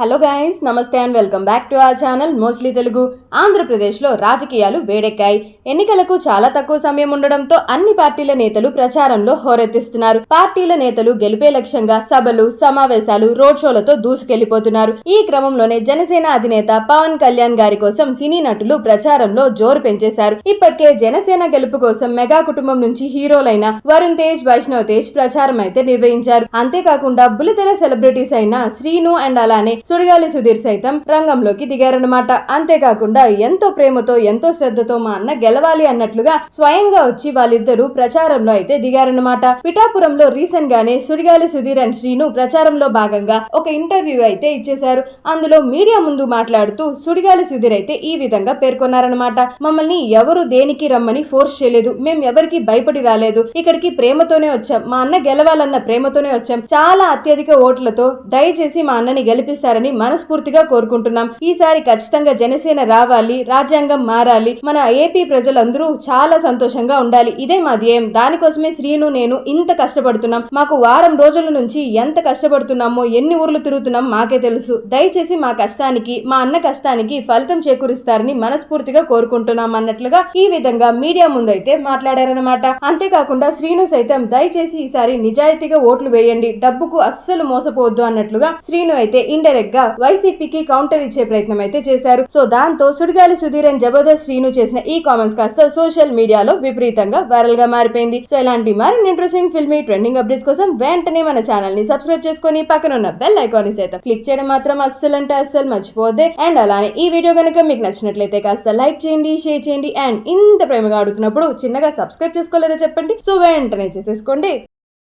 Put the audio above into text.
Hello guys, నమస్తే and welcome back to our channel mostly Telugu. ఆంధ్రప్రదేశ్లో రాజకీయాలు వేడెక్కాయి. ఎన్నికలకు చాలా తక్కువ సమయం ఉండడంతో అన్ని పార్టీల నేతలు ప్రచారంలో హోరెత్తిస్తున్నారు. పార్టీల నేతలు గెలిపే లక్ష్యంగా సభలు, సమావేశాలు, రోడ్ షోలతో దూసుకెళ్లిపోతున్నారు. ఈ క్రమంలోనే జనసేన అధినేత పవన్ కళ్యాణ్ గారి కోసం సినీ నటులు ప్రచారంలో జోరు పెంచేశారు. ఇప్పటికే జనసేన గెలుపు కోసం మెగా కుటుంబం నుంచి హీరోలైన వరుణ్ తేజ్, వైష్ణవ్ తేజ్ ప్రచారం అయితే నిర్వహించారు. అంతేకాకుండా బుల్లితెర సెలబ్రిటీస్ అయిన శ్రీను అండ్ అలానే సుడిగాలి సుధీర్ సైతం రంగంలోకి దిగారన్నమాట. అంతేకాకుండా ఎంతో ప్రేమతో, ఎంతో శ్రద్ధతో మా అన్న గెలవాలి అన్నట్లుగా స్వయంగా వచ్చి వాళ్ళిద్దరూ ప్రచారంలో అయితే దిగారన్నమాట. పిఠాపురంలో రీసెంట్ గానే సుడిగాలి సుధీర్ అండ్ శ్రీను ప్రచారంలో భాగంగా ఒక ఇంటర్వ్యూ అయితే ఇచ్చేశారు. అందులో మీడియా ముందు మాట్లాడుతూ సుడిగాలి సుధీర్ అయితే ఈ విధంగా పేర్కొన్నారన్నమాట. మమ్మల్ని ఎవరు దేనికి రమ్మని ఫోర్స్ చేయలేదు, మేం ఎవరికి భయపడి రాలేదు, ఇక్కడికి ప్రేమతోనే వచ్చాం, మా అన్న గెలవాలన్న ప్రేమతోనే వచ్చాం, చాలా అత్యధిక ఓట్లతో దయచేసి మా అన్నని గెలిపిస్తారని మనస్ఫూర్తిగా కోరుకుంటున్నాం. ఈసారి ఖచ్చితంగా జనసేన రావాలి, రాజ్యాంగం మారాలి, మన ఏపీ ప్రజలందరూ చాలా సంతోషంగా ఉండాలి, ఇదే మా ధ్యేయం. దానికోసమే శ్రీను నేను ఇంత కష్టపడుతున్నాం. మాకు వారం రోజుల నుంచి ఎంత కష్టపడుతున్నామో, ఎన్ని ఊర్లు తిరుగుతున్నాం మాకే తెలుసు. దయచేసి మా కష్టానికి, మా అన్న కష్టానికి ఫలితం చేకూరుస్తారని మనస్ఫూర్తిగా కోరుకుంటున్నాం అన్నట్లుగా ఈ విధంగా మీడియా ముందైతే మాట్లాడారనమాట. అంతేకాకుండా శ్రీను సైతం దయచేసి ఈసారి నిజాయితీగా ఓట్లు వేయండి, డబ్బుకు అస్సలు మోసపోవద్దు అన్నట్లుగా శ్రీను అయితే ఇండైరెక్ట్ గా వైసీపీకి కౌంటర్ ఇచ్చే ప్రయత్నం అయితే చేశారు. సో దాంతో సుడిగాలి సుధీర్ అండ్ జబర్దస్త్ శ్రీను చేసిన ఈ కామెంట్స్ కాస్త సోషల్ మీడియాలో విపరీతంగా వైరల్ గా మారిపోయింది. సో ఇలాంటి మరిన్ని ఇంట్రెస్టింగ్ ఫిల్మీ ట్రెండింగ్ అప్డేట్స్ కోసం వెంటనే మన ఛానల్ ని సబ్స్క్రైబ్ చేసుకుని పక్కన ఉన్న బెల్ ఐకాన్ ని సైతం క్లిక్ చేయడం మాత్రం అస్సలు మర్చిపోద్దే. అండ్ అలానే ఈ వీడియో కనుక మీకు నచ్చినట్లయితే కాస్త లైక్ చేయండి, షేర్ చేయండి. అండ్ ఇంత ప్రేమగా అడుగుతున్నప్పుడు చిన్నగా సబ్స్క్రైబ్ చేసుకోలేదో చెప్పండి. సో వెంటనే చేసేసుకోండి.